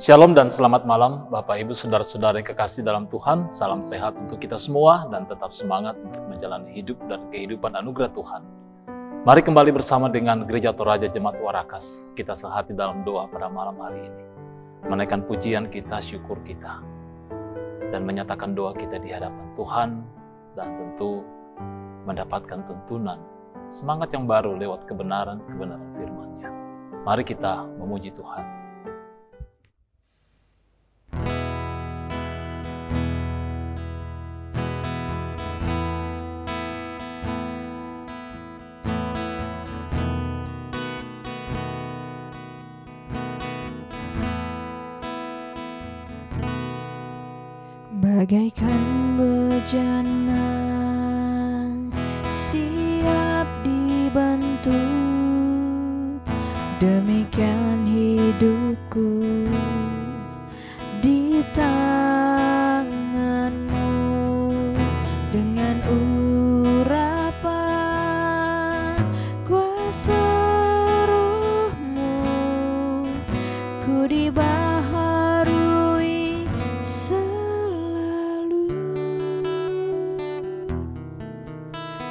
Shalom dan selamat malam Bapak Ibu Saudara-saudara yang kekasih dalam Tuhan. Salam sehat untuk kita semua dan tetap semangat untuk menjalani hidup dan kehidupan anugerah Tuhan. Mari kembali bersama dengan Gereja Toraja Jemaat Warakas. Kita sehati dalam doa pada malam hari ini. Menaikkan pujian kita, syukur kita. Dan menyatakan doa kita di hadapan Tuhan. Dan tentu mendapatkan tuntunan semangat yang baru lewat kebenaran firman-Nya. Mari kita memuji Tuhan. Bagaikan bejana siap dibantu, demikian hidupku di tangan-Mu. Dengan urapan kuasa Roh-Mu, ku dibaharui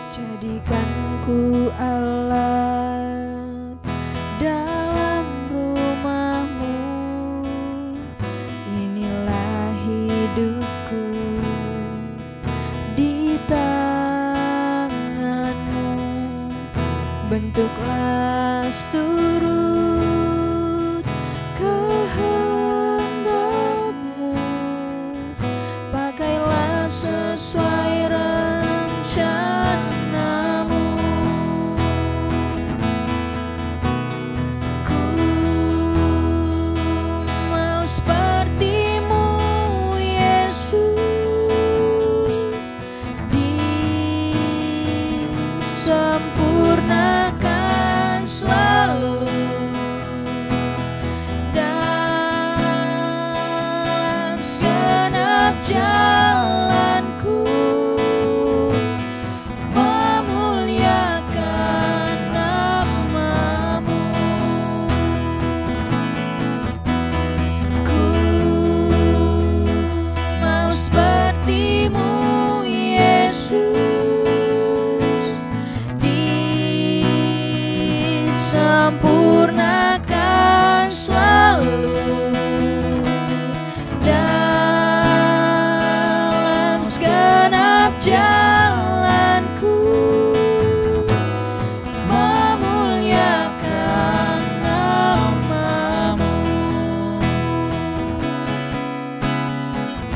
jadikanku alat dalam rumah-Mu. Inilah hidupku di tangan-Mu. Bentuklah seturut kehendak-Mu. Pakailah sesuai rencana. Sempurnakan selalu dalam segenap jalanku, memuliakan nama-Mu. Ku mau seperti-Mu, Yesus. Sempurnakan selalu dalam segenap jalanku, memuliakan nama-Mu,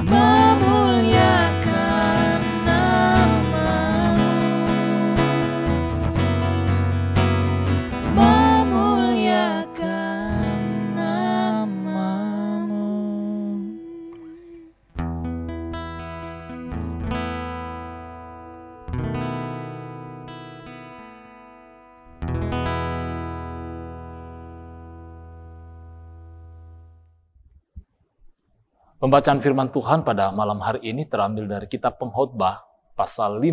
memuliakan nama-Mu. Pembacaan firman Tuhan pada malam hari ini terambil dari kitab Pengkhotbah pasal 5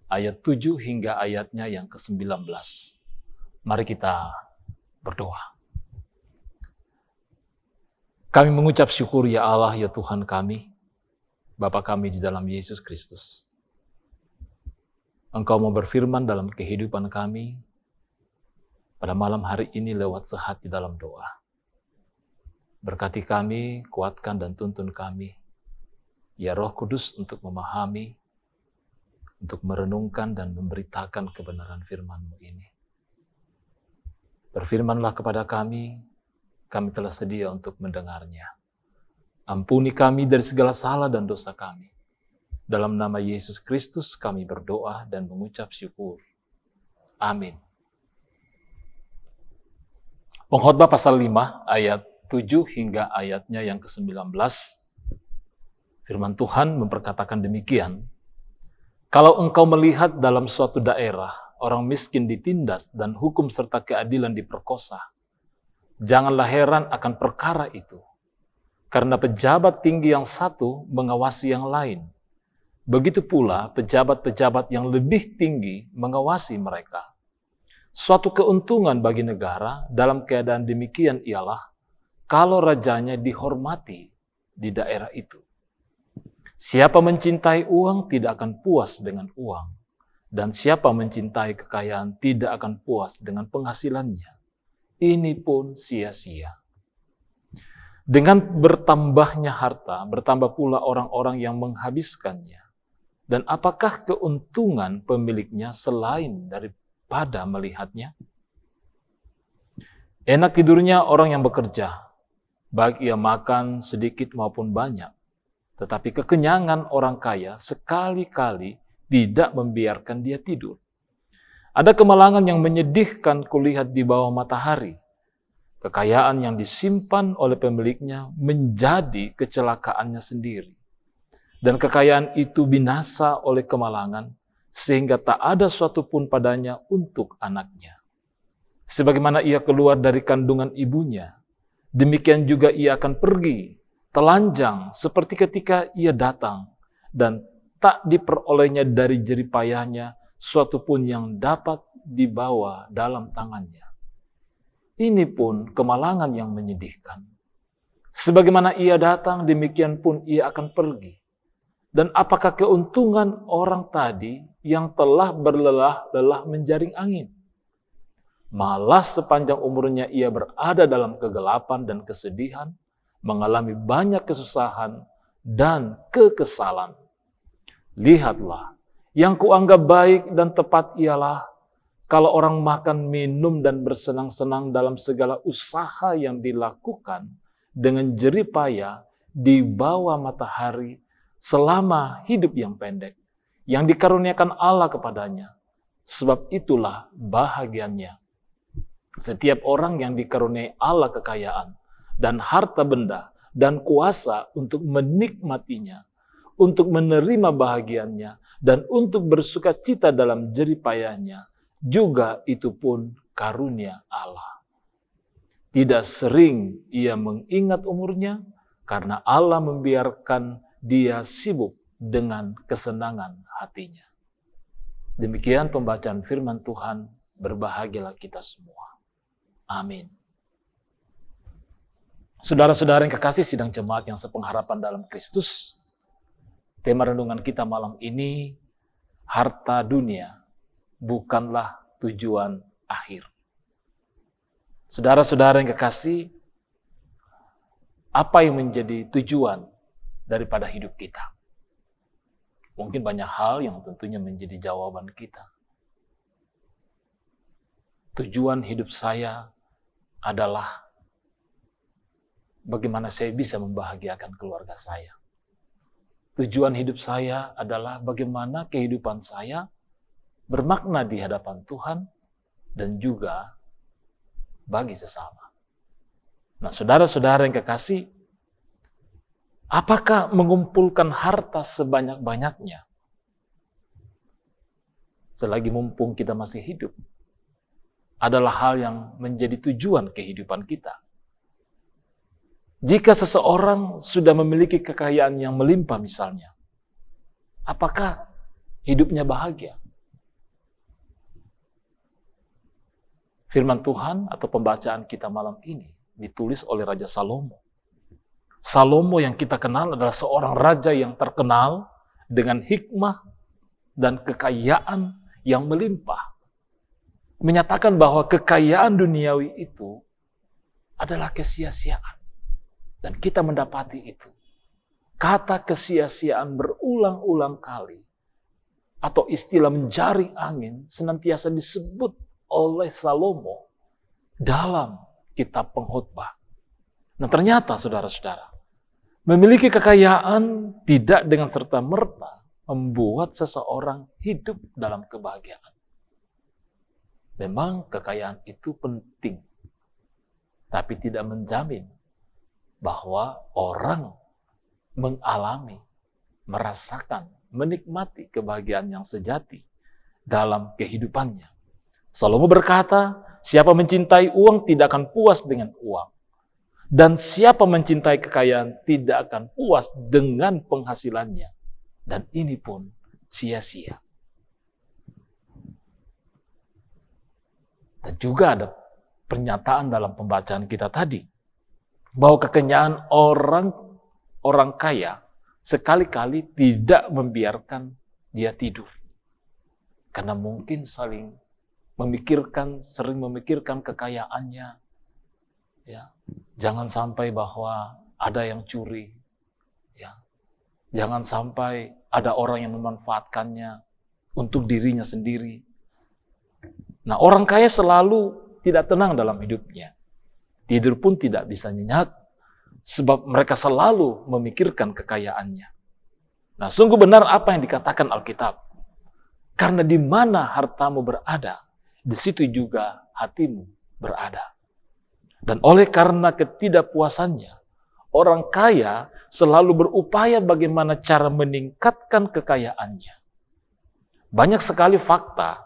ayat 7 hingga ayatnya yang ke-19. Mari kita berdoa. Kami mengucap syukur ya Allah, ya Tuhan kami, Bapa kami di dalam Yesus Kristus. Engkau mau berfirman dalam kehidupan kami pada malam hari ini lewat sehati dalam doa. Berkati kami, kuatkan dan tuntun kami, ya Roh Kudus, untuk memahami, untuk merenungkan dan memberitakan kebenaran firman-Mu ini. Berfirmanlah kepada kami telah sedia untuk mendengarnya. Ampuni kami dari segala salah dan dosa kami. Dalam nama Yesus Kristus kami berdoa dan mengucap syukur. Amin. Pengkhotbah pasal 5 ayat 7 hingga ayatnya yang ke-19, firman Tuhan memperkatakan demikian. Kalau engkau melihat dalam suatu daerah orang miskin ditindas dan hukum serta keadilan diperkosa, janganlah heran akan perkara itu, karena pejabat tinggi yang satu mengawasi yang lain. Begitu pula pejabat-pejabat yang lebih tinggi mengawasi mereka. Suatu keuntungan bagi negara dalam keadaan demikian ialah kalau rajanya dihormati di daerah itu. Siapa mencintai uang tidak akan puas dengan uang, dan siapa mencintai kekayaan tidak akan puas dengan penghasilannya. Ini pun sia-sia. Dengan bertambahnya harta, bertambah pula orang-orang yang menghabiskannya. Dan apakah keuntungan pemiliknya selain daripada melihatnya? Enak tidurnya orang yang bekerja, baik ia makan sedikit maupun banyak. Tetapi kekenyangan orang kaya sekali-kali tidak membiarkan dia tidur. Ada kemalangan yang menyedihkan kulihat di bawah matahari. Kekayaan yang disimpan oleh pemiliknya menjadi kecelakaannya sendiri. Dan kekayaan itu binasa oleh kemalangan, sehingga tak ada suatu pun padanya untuk anaknya. Sebagaimana ia keluar dari kandungan ibunya, demikian juga ia akan pergi, telanjang seperti ketika ia datang, dan tak diperolehnya dari jerih payahnya suatu pun yang dapat dibawa dalam tangannya. Ini pun kemalangan yang menyedihkan. Sebagaimana ia datang, demikian pun ia akan pergi. Dan apakah keuntungan orang tadi yang telah berlelah-lelah menjaring angin? Malah sepanjang umurnya ia berada dalam kegelapan dan kesedihan, mengalami banyak kesusahan dan kekesalan. Lihatlah, yang kuanggap baik dan tepat ialah kalau orang makan, minum, dan bersenang-senang dalam segala usaha yang dilakukan dengan jerih payah di bawah matahari selama hidup yang pendek, yang dikaruniakan Allah kepadanya. Sebab itulah bahagiannya. Setiap orang yang dikaruniai Allah kekayaan dan harta benda dan kuasa untuk menikmatinya, untuk menerima bahagiannya, dan untuk bersuka cita dalam jerih payahnya, juga itu pun karunia Allah. Tidak sering ia mengingat umurnya, karena Allah membiarkan dia sibuk dengan kesenangan hatinya. Demikian pembacaan firman Tuhan, berbahagialah kita semua. Amin. Saudara-saudara yang kekasih sidang jemaat yang sepengharapan dalam Kristus, tema renungan kita malam ini, harta dunia bukanlah tujuan akhir. Saudara-saudara yang kekasih, apa yang menjadi tujuan daripada hidup kita? Mungkin banyak hal yang tentunya menjadi jawaban kita. Tujuan hidup saya adalah bagaimana saya bisa membahagiakan keluarga saya. Tujuan hidup saya adalah bagaimana kehidupan saya bermakna di hadapan Tuhan dan juga bagi sesama. Nah, saudara-saudara yang kekasih, apakah mengumpulkan harta sebanyak-banyaknya selagi mumpung kita masih hidup adalah hal yang menjadi tujuan kehidupan kita? Jika seseorang sudah memiliki kekayaan yang melimpah misalnya, apakah hidupnya bahagia? Firman Tuhan atau pembacaan kita malam ini ditulis oleh Raja Salomo. Salomo yang kita kenal adalah seorang raja yang terkenal dengan hikmah dan kekayaan yang melimpah. Menyatakan bahwa kekayaan duniawi itu adalah kesia-siaan. Dan kita mendapati itu. Kata kesia-siaan berulang-ulang kali, atau istilah menjaring angin, senantiasa disebut oleh Salomo dalam kitab Pengkhotbah. Nah, ternyata saudara-saudara, memiliki kekayaan tidak dengan serta-merta membuat seseorang hidup dalam kebahagiaan. Memang kekayaan itu penting, tapi tidak menjamin bahwa orang mengalami, merasakan, menikmati kebahagiaan yang sejati dalam kehidupannya. Salomo berkata, siapa mencintai uang tidak akan puas dengan uang. Dan siapa mencintai kekayaan tidak akan puas dengan penghasilannya. Dan ini pun sia-sia. Dan juga ada pernyataan dalam pembacaan kita tadi. bahwa kekenyaan orang kaya sekali-kali tidak membiarkan dia tidur. Karena mungkin sering memikirkan kekayaannya. Ya, jangan sampai bahwa ada yang curi. Ya, jangan sampai ada orang yang memanfaatkannya untuk dirinya sendiri. Nah, orang kaya selalu tidak tenang dalam hidupnya. Tidur pun tidak bisa nyenyak, sebab mereka selalu memikirkan kekayaannya. Nah, sungguh benar apa yang dikatakan Alkitab. Karena di mana hartamu berada, di situ juga hatimu berada. Dan oleh karena ketidakpuasannya, orang kaya selalu berupaya bagaimana cara meningkatkan kekayaannya. Banyak sekali fakta,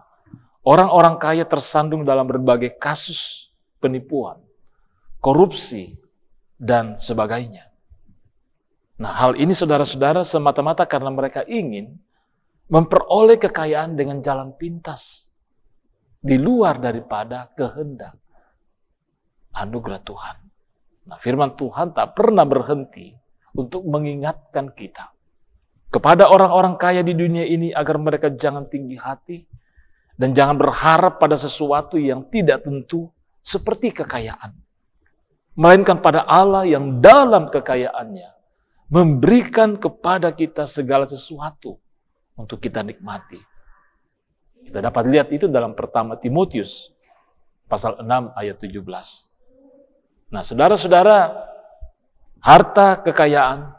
orang-orang kaya tersandung dalam berbagai kasus penipuan, korupsi, dan sebagainya. Nah, hal ini saudara-saudara semata-mata karena mereka ingin memperoleh kekayaan dengan jalan pintas, di luar daripada kehendak anugerah Tuhan. Nah, firman Tuhan tak pernah berhenti untuk mengingatkan kita kepada orang-orang kaya di dunia ini agar mereka jangan tinggi hati dan jangan berharap pada sesuatu yang tidak tentu seperti kekayaan. Melainkan pada Allah yang dalam kekayaannya memberikan kepada kita segala sesuatu untuk kita nikmati. Kita dapat lihat itu dalam pertama Timotius pasal 6 ayat 17. Nah, saudara-saudara, harta kekayaan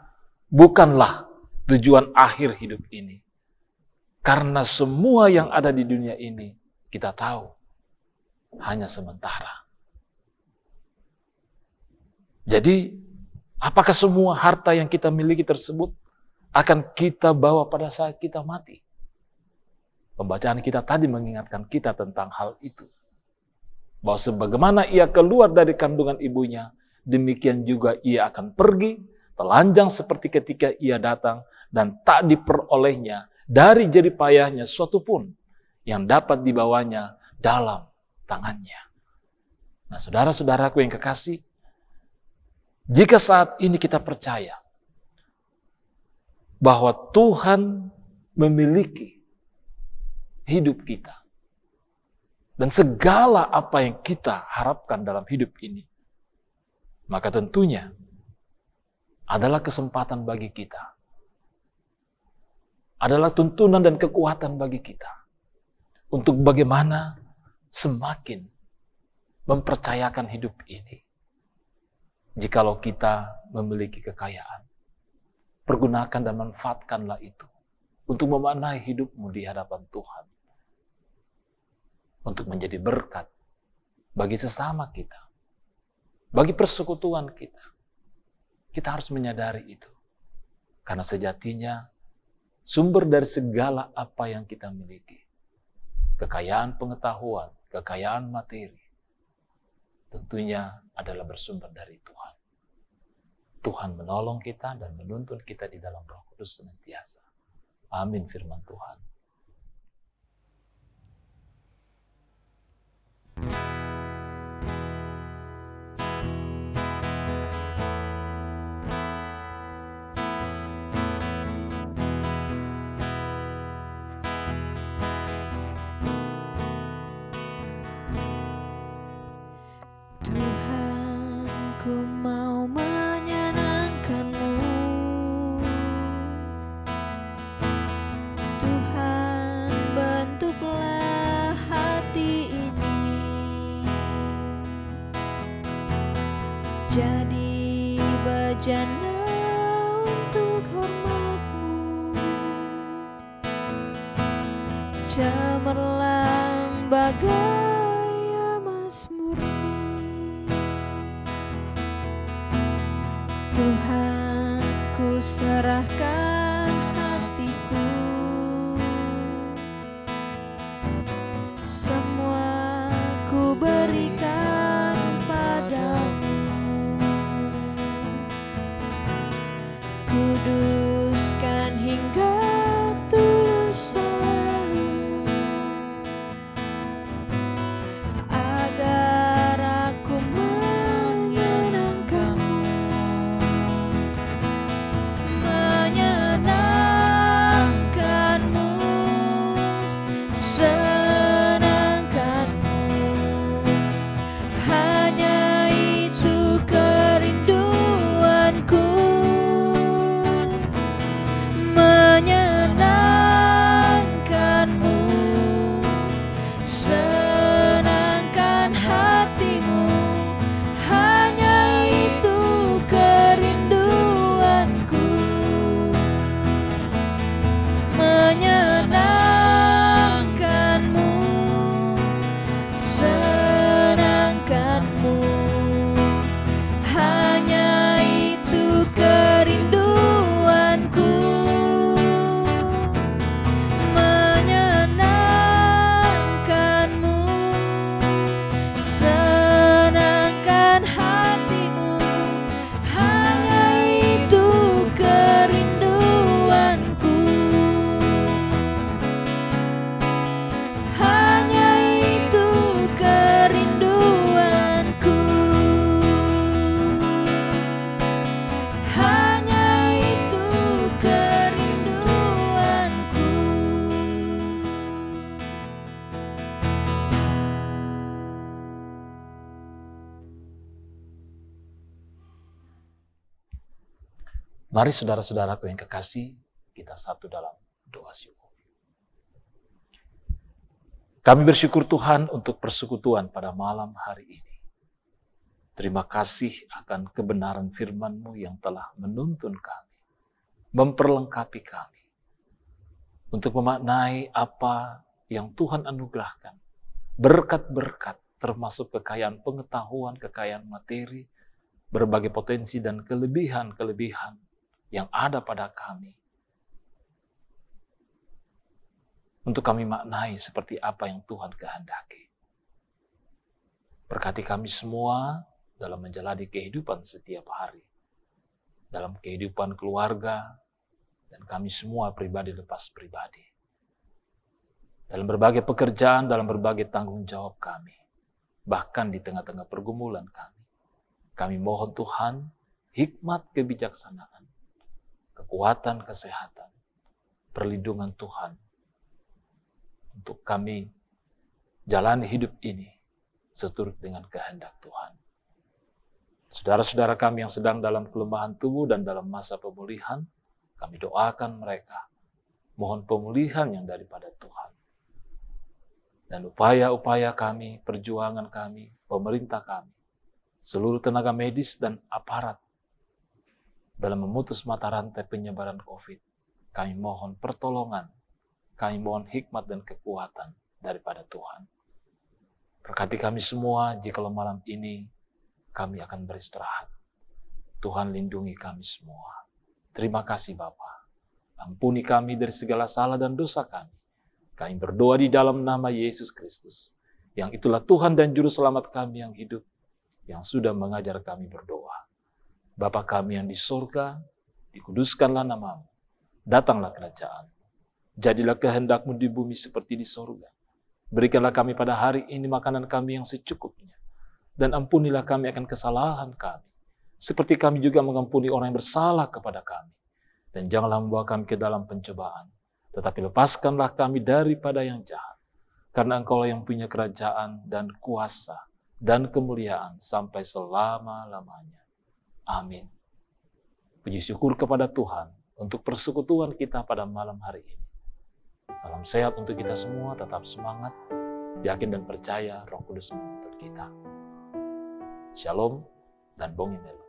bukanlah tujuan akhir hidup ini. Karena semua yang ada di dunia ini, kita tahu, hanya sementara. Jadi, apakah semua harta yang kita miliki tersebut akan kita bawa pada saat kita mati? Pembacaan kita tadi mengingatkan kita tentang hal itu. Bahwa sebagaimana ia keluar dari kandungan ibunya, demikian juga ia akan pergi, telanjang seperti ketika ia datang, dan tak diperolehnya dari jerih payahnya suatu pun yang dapat dibawanya dalam tangannya. Nah, saudara-saudaraku yang kekasih, jika saat ini kita percaya bahwa Tuhan memiliki hidup kita, dan segala apa yang kita harapkan dalam hidup ini, maka tentunya adalah kesempatan bagi kita. Adalah tuntunan dan kekuatan bagi kita. Untuk bagaimana semakin mempercayakan hidup ini. Jikalau kita memiliki kekayaan, pergunakan dan manfaatkanlah itu untuk memaknai hidupmu di hadapan Tuhan. Untuk menjadi berkat bagi sesama kita, bagi persekutuan kita. Kita harus menyadari itu. Karena sejatinya sumber dari segala apa yang kita miliki, kekayaan pengetahuan, kekayaan materi, tentunya adalah bersumber dari Tuhan. Tuhan menolong kita dan menuntun kita di dalam Roh Kudus senantiasa. Amin firman Tuhan. Tuhan, ku mau menyenangkan-Mu. Tuhan, bentuklah hati ini jadi bejana untuk hormat-Mu. Cemerlang bagai emas murni. Tuhan, ku serahkan hatiku, semua ku berikan padamu. Kuduskan hingga tulus selalu, agar aku menyenangkan-Mu. Mari saudara-saudaraku yang kekasih, kita satu dalam doa syukur. Kami bersyukur Tuhan untuk persekutuan pada malam hari ini. Terima kasih akan kebenaran firman-Mu yang telah menuntun kami, memperlengkapi kami, untuk memaknai apa yang Tuhan anugerahkan. Berkat-berkat termasuk kekayaan pengetahuan, kekayaan materi, berbagai potensi dan kelebihan-kelebihan yang ada pada kami. Untuk kami maknai seperti apa yang Tuhan kehendaki. Berkati kami semua dalam menjalani kehidupan setiap hari. Dalam kehidupan keluarga, dan kami semua pribadi lepas pribadi. Dalam berbagai pekerjaan, dalam berbagai tanggung jawab kami. Bahkan di tengah-tengah pergumulan kami. Kami mohon Tuhan, hikmat kebijaksanaan, kekuatan kesehatan, perlindungan Tuhan, untuk kami jalani hidup ini seturut dengan kehendak Tuhan. Saudara-saudara kami yang sedang dalam kelemahan tubuh dan dalam masa pemulihan, kami doakan mereka, mohon pemulihan yang daripada Tuhan. Dan upaya-upaya kami, perjuangan kami, pemerintah kami, seluruh tenaga medis dan aparat dalam memutus mata rantai penyebaran COVID, kami mohon pertolongan, kami mohon hikmat dan kekuatan daripada Tuhan. Berkati kami semua, jikalau malam ini kami akan beristirahat. Tuhan lindungi kami semua. Terima kasih Bapa. Ampuni kami dari segala salah dan dosa kami. Kami berdoa di dalam nama Yesus Kristus, yang itulah Tuhan dan Juru Selamat kami yang hidup, yang sudah mengajar kami berdoa. Bapa kami yang di surga, dikuduskanlah nama-Mu. Datanglah kerajaan. Jadilah kehendak-Mu di bumi seperti di surga. Berikanlah kami pada hari ini makanan kami yang secukupnya. Dan ampunilah kami akan kesalahan kami. Seperti kami juga mengampuni orang yang bersalah kepada kami. Dan janganlah membawa kami ke dalam pencobaan. Tetapi lepaskanlah kami daripada yang jahat. Karena Engkau yang punya kerajaan dan kuasa dan kemuliaan sampai selama-lamanya. Amin. Puji syukur kepada Tuhan untuk persekutuan kita pada malam hari ini. Salam sehat untuk kita semua, tetap semangat, yakin dan percaya Roh Kudus menuntun kita. Shalom dan Bong Imelu.